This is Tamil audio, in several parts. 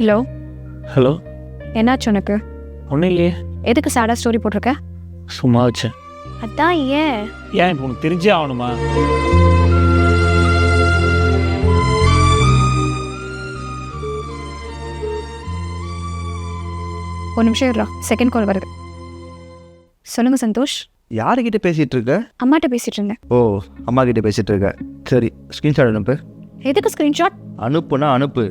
ஹலோ ஹலோ, என்னாச்சு உனக்கு? ஒன்றும் இல்லையே, எதுக்கு சேடா ஸ்டோரி போட்டிருக்க? சும்மா வச்சேன். அதான் ஏன்? ஏன் இப்போ உனக்கு தெரிஞ்சே ஆகணுமா? ஒரு நிமிஷம் இருடா, செகண்ட் கால் வருது. சொல்லுங்க சந்தோஷ். யாருக்கிட்ட பேசிகிட்டு இருக்க? அம்மாட்ட பேசிட்டு இருந்தேன். ஓ, அம்மா கிட்ட பேசிகிட்டு இருக்க. சரி, ஸ்க்ரீன்ஷாட் அனுப்பு. எதுக்கு ஸ்க்ரீன்ஷாட்? அனுப்புனா அனுப்பு.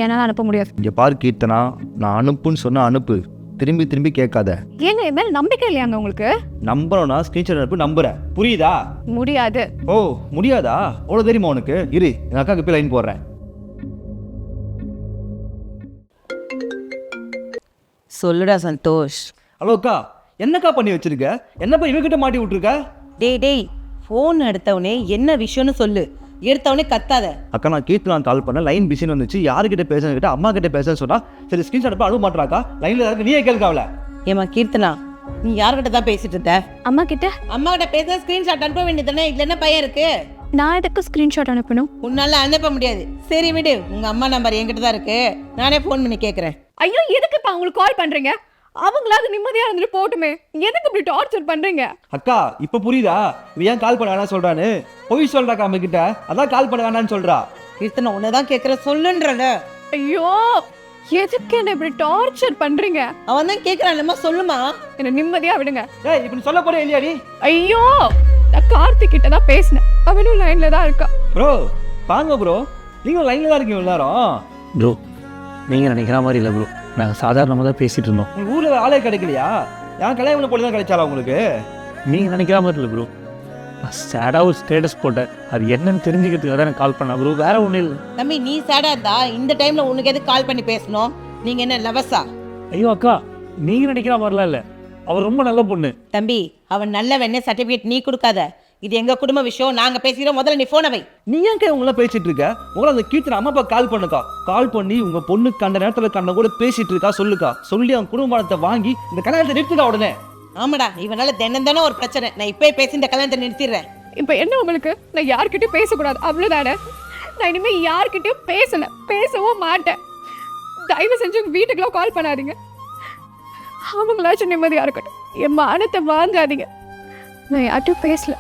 என்னால் அனுப்ப முடியாது. இங்கே பாரு கீர்த்தனா, நான் அனுப்புன்னு சொன்னால் அனுப்பு. திரும்பி திரும்பி கேட்காத. ஏங்க என் மேல நம்பிக்கை இல்லையாங்க உங்களுக்கு? நம்புறோன்னா ஸ்க்ரீன்ஷாட் அனுப்பு, நம்புறேன். புரியுதா? முடியாது. ஓ, முடியாதா? அவ்வளோ தெரியுமா உனக்கு? இரு, எங்கள் அக்காவுக்கு போய் லைன் போடுறேன். சொல்லுடா சந்தோஷ். ஹலோ அக்கா, என்னக்கா பண்ணி வச்சிருக்க? என்னப்பா இவகிட்ட மாட்டி விட்டுருக்க? டேய் ஃபோன் எடுத்தவனே என்ன விஷயம்னு சொல்லு. எடுத்தவனே கத்தாத. அக்கா, நான் கீர்த்தனா கால் பண்ணேன், லைன் பிஸின்னு வந்துச்சு. யாருக்கிட்ட பேசுன்னு கேட்டால் அம்மா கிட்ட பேசுன்னு சொன்னா, சரி ஸ்க்ரீன்ஷாட் அனுப்ப அனுப்ப மாட்டாக்கா. லைனில் இருக்கு, நீயே கேட்காவல. ஏமா கீர்த்தனா, நீ யார்கிட்ட தான் பேசிட்டு இருந்த? அம்மா கிட்ட. அம்மா கிட்ட பேச ஸ்கிரீன்ஷாட் அனுப்ப வேண்டியதானே? இதுல என்ன பையன் இருக்கு? நான் எதுக்கு ஸ்க்ரீன்ஷாட் அனுப்பணும்? உன்னால அனுப்ப முடியாது. சரி விடு, உங்க அம்மா நம்பர் என்கிட்ட தான் இருக்கு. நானே ஃபோன் பண்ணி கேட்கறேன். ஐயோ, எதுக்குப்பா உங்களுக்கு கால் பண்றீங்க? அவங்களாவது நிம்மதியா இருந்துட்டு போட்டுமே, எதுக்கு இப்படி டார்ச்சர் பண்றீங்க? அக்கா, இப்ப புரியுதா இவ ஏன் கால் பண்ண வேணாம் சொல்றான்னு? பொய் சொல்றாக்கா நம்ம கிட்ட, அதான் கால் பண்ண வேணான்னு சொல்றா. கீர்த்தனா, உன்னதான் கேட்கற, சொல்லுன்றல. ஐயோ, எதுக்கு என்ன இப்படி டார்ச்சர் பண்றீங்க? அவன் தான் கேட்கறான்லம்மா, சொல்லுமா. என்ன நிம்மதியா விடுங்க. ஏய், இப்ப நீ சொல்ல போறே இல்லையாடி? ஐயோ, நான் கார்த்திக் கிட்ட தான் பேசினேன். அவனும் லைன்ல தான் இருக்கா. ப்ரோ, வாங்க ப்ரோ, நீங்க லைன்ல தான் இருக்கீங்க எல்லாரும். ப்ரோ, நீங்கள் நினைக்கிற மாதிரி இல்லை ப்ரோ. நாங்கள் சாதாரணமாக தான் பேசிகிட்டு இருந்தோம். உங்க ஊர்ல ஆளே கிடைக்கலையா? ஏன் கல்யாணம் போல தான் கிடைச்சாலா உங்களுக்கு? நீங்கள் நினைக்கிற மாதிரி இல்லை ப்ரோ. நான் சேடாக ஒரு ஸ்டேட்டஸ் போட்டேன். அது என்னன்னு தெரிஞ்சுக்கிறதுக்காக தான் எனக்கு கால் பண்ணேன் ப்ரோ, வேற ஒன்றும் இல்லை. தம்பி, நீ சேடா இருந்தா இந்த டைம்ல உனக்கு எதுக்கு கால் பண்ணி பேசணும்? நீங்க என்ன லவஸா? ஐயோ அக்கா, நீங்கள் நினைக்கிற மாதிரிலாம் இல்லை. அவர் ரொம்ப நல்ல பொண்ணு. தம்பி, அவன் நல்ல வெண்ணே சர்டிஃபிகேட் நீ கொடுக்காத. இது எங்க குடும்ப விஷயம், நாங்க பேசிக்கிறோம். முதல்ல நீ போன வை. நீ ஏன் உங்கள பேசிட்டு இருக்க? உங்களை அந்த கீர்த்தனை அம்மா அப்பா கால் பண்ணுக்கா. கால் பண்ணி உங்க பொண்ணு கண்ட நேரத்துல கண்ட கூட பேசிட்டு இருக்கா சொல்லுக்கா. சொல்லி அவன் குடும்பத்தை வாங்கி இந்த கல்யாணத்தை நிறுத்துக்கா உடனே. ஆமாடா, இவனால தினம் ஒரு பிரச்சனை. நான் இப்பயே பேசி இந்த கல்யாணத்தை நிறுத்திடுறேன். இப்ப என்ன உங்களுக்கு? நான் யார்கிட்டயும் பேசக்கூடாது, அவ்வளவுதானே? நான் இனிமே யார்கிட்டயும் பேசவும் மாட்டேன். தயவு செஞ்சு உங்க வீட்டுக்குலாம் கால் பண்ணாதீங்க. அவங்களாச்சும் நிம்மதியா இருக்கட்டும். என் மானத்தை வாங்காதீங்க. நான் யார்கிட்டயும் பேசல.